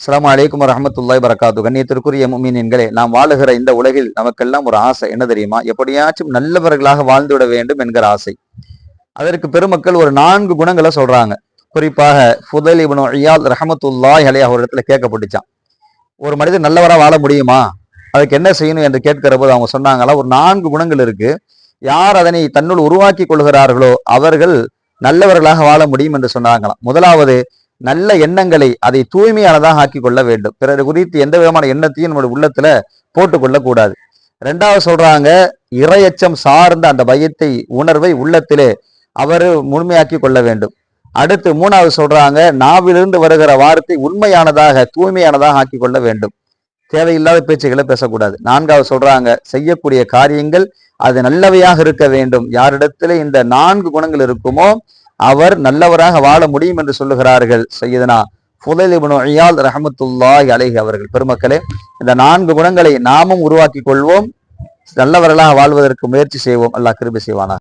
அஸ்ஸலாமு அலைக்கும் வரஹ்மத்துல்லாஹி வபரகாத்துஹு. கண்ணியத்திற்குரிய முஃமினீன்களே, நாம் வாழுகிற இந்த உலகில் நமக்கெல்லாம் ஒரு ஆசை என்ன தெரியுமா? எப்படியாச்சும் நல்லவர்களாக வாழ்ந்துவிட வேண்டும் என்கிற ஆசை. அதற்கு பெருமக்கள் ஒரு 4 குணங்களை சொல்றாங்க. குறிப்பாக ஃபுதைல் இப்னு இயாத் ரஹ்மத்துல்லாஹி அலைஹி அவரிடத்துல கேட்கப்பட்டுச்சான், ஒரு மனிதர் நல்லவரா வாழ முடியுமா, அதுக்கு என்ன செய்யணும் என்று கேட்கிற போது அவங்க சொன்னாங்களா, ஒரு 4 குணங்கள் இருக்கு, யார் அதனை தன்னுள் உருவாக்கி கொள்கிறார்களோ அவர்கள் நல்லவர்களாக வாழ முடியும் என்று சொன்னாங்களாம். முதலாவது, நல்ல எண்ணங்களை அதை தூய்மையானதாக ஆக்கி கொள்ள வேண்டும். பிறர் குறித்து எந்த விதமான எண்ணத்தையும் நம்முடைய உள்ளத்துல போட்டுக்கொள்ள கூடாது. 2வது சொல்றாங்க, இறையச்சம் சார்ந்த அந்த பயத்தை உணர்வை உள்ளத்திலே அவர் முழுமையாக்கி கொள்ள வேண்டும். அடுத்து 3வது சொல்றாங்க, நாவிலிருந்து வருகிற வார்த்தை உண்மையானதாக தூய்மையானதாக ஆக்கி கொள்ள வேண்டும். தேவையில்லாத பேச்சுகளை பேசக்கூடாது. 4வது சொல்றாங்க, செய்யக்கூடிய காரியங்கள் அது நல்லவையாக இருக்க வேண்டும். யாரிடத்துல இந்த 4 குணங்கள் இருக்குமோ அவர் நல்லவராக வாழ முடியும் என்று சொல்லுகிறார்கள் சையதுனா ஃபுதைல் இப்னு இயாத் ரஹ்மத்துல்லாஹி அலைஹி அவர்கள். பெருமக்களே, இந்த 4 குணங்களை நாமும் உருவாக்கி கொள்வோம், நல்லவர்களாக வாழ்வதற்கு முயற்சி செய்வோம். அல்லாஹ் கிருபை செய்வானாக.